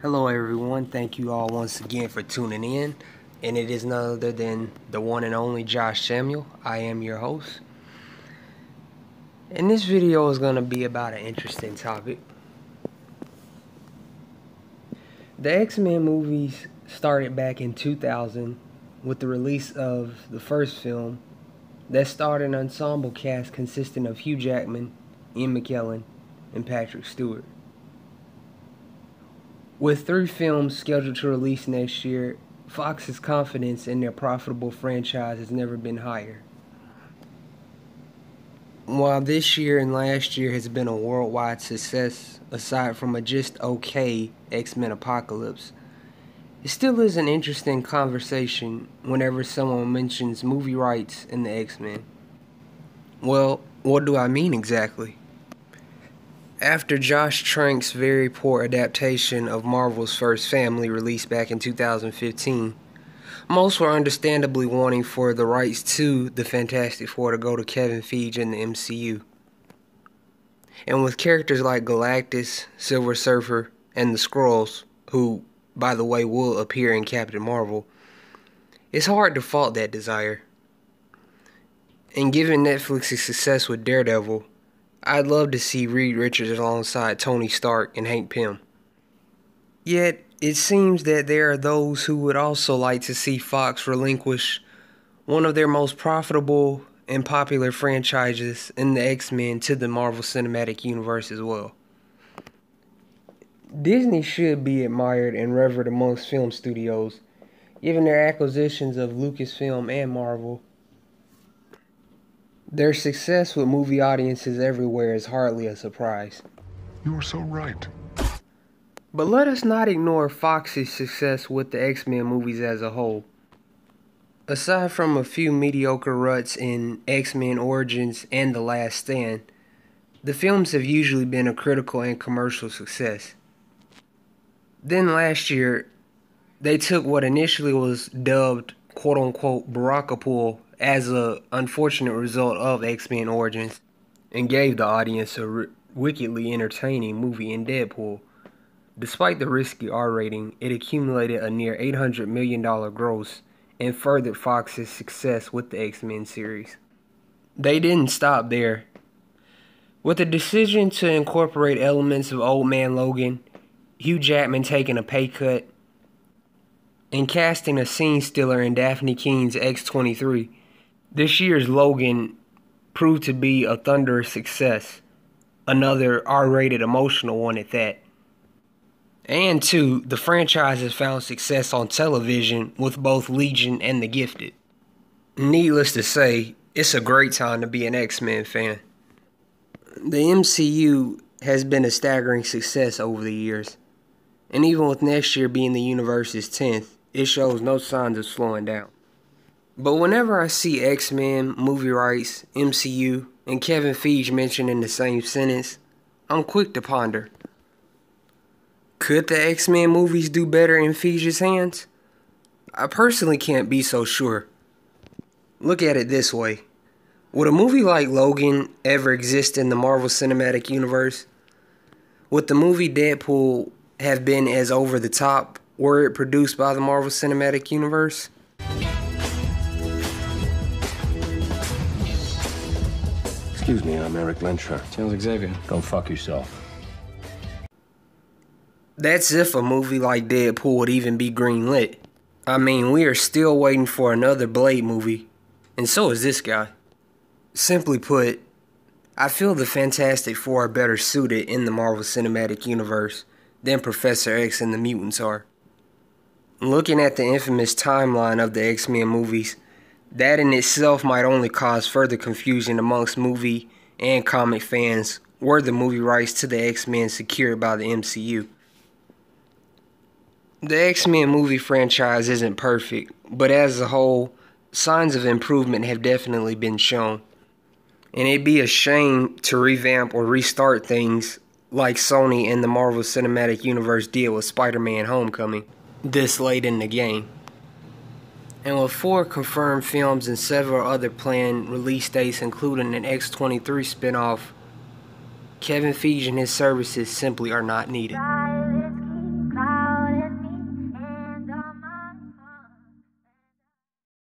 Hello everyone, thank you all once again for tuning in, and it is none other than the one and only Josh Samuel. I am your host, and this video is going to be about an interesting topic. The X-Men movies started back in 2000 with the release of the first film that starred an ensemble cast consisting of Hugh Jackman, Ian McKellen, and Patrick Stewart. With 3 films scheduled to release next year, Fox's confidence in their profitable franchise has never been higher. While this year and last year has been a worldwide success, aside from a just okay X-Men Apocalypse, it still is an interesting conversation whenever someone mentions movie rights in the X-Men. Well, what do I mean exactly? After Josh Trank's very poor adaptation of Marvel's First Family released back in 2015, most were understandably wanting for the rights to the Fantastic Four to go to Kevin Feige in the MCU. And with characters like Galactus, Silver Surfer, and the Skrulls, who, by the way, will appear in Captain Marvel, it's hard to fault that desire. And given Netflix's success with Daredevil, I'd love to see Reed Richards alongside Tony Stark and Hank Pym. Yet, it seems that there are those who would also like to see Fox relinquish one of their most profitable and popular franchises in the X-Men to the Marvel Cinematic Universe as well. Disney should be admired and revered amongst film studios, given their acquisitions of Lucasfilm and Marvel. Their success with movie audiences everywhere is hardly a surprise. You are so right. But let us not ignore Fox's success with the X-Men movies as a whole. Aside from a few mediocre ruts in X-Men Origins and The Last Stand, the films have usually been a critical and commercial success. Then last year, they took what initially was dubbed quote-unquote Barakapool as a unfortunate result of X-Men Origins and gave the audience a wickedly entertaining movie in Deadpool. Despite the risky R rating, it accumulated a near $800 million gross and furthered Fox's success with the X-Men series. They didn't stop there. With the decision to incorporate elements of Old Man Logan, Hugh Jackman taking a pay cut, and casting a scene stealer in Daphne Keene's X-23, this year's Logan proved to be a thunderous success, another R-rated emotional one at that. And 2, the franchise has found success on television with both Legion and The Gifted. Needless to say, it's a great time to be an X-Men fan. The MCU has been a staggering success over the years, and even with next year being the universe's 10th, it shows no signs of slowing down. But whenever I see X-Men, movie rights, MCU, and Kevin Feige mentioned in the same sentence, I'm quick to ponder. Could the X-Men movies do better in Feige's hands? I personally can't be so sure. Look at it this way. Would a movie like Logan ever exist in the Marvel Cinematic Universe? Would the movie Deadpool have been as over the top were it produced by the Marvel Cinematic Universe? Excuse me, I'm Eric Lensher. Charles Xavier. Go fuck yourself. That's if a movie like Deadpool would even be greenlit. I mean, we are still waiting for another Blade movie, and so is this guy. Simply put, I feel the Fantastic Four are better suited in the Marvel Cinematic Universe than Professor X and the mutants are. Looking at the infamous timeline of the X-Men movies, that in itself might only cause further confusion amongst movie and comic fans were the movie rights to the X-Men secured by the MCU. The X-Men movie franchise isn't perfect, but as a whole, signs of improvement have definitely been shown. And it'd be a shame to revamp or restart things like Sony and the Marvel Cinematic Universe did with Spider-Man Homecoming this late in the game. And with 4 confirmed films and several other planned release dates including an X-23 spinoff, Kevin Feige and his services simply are not needed.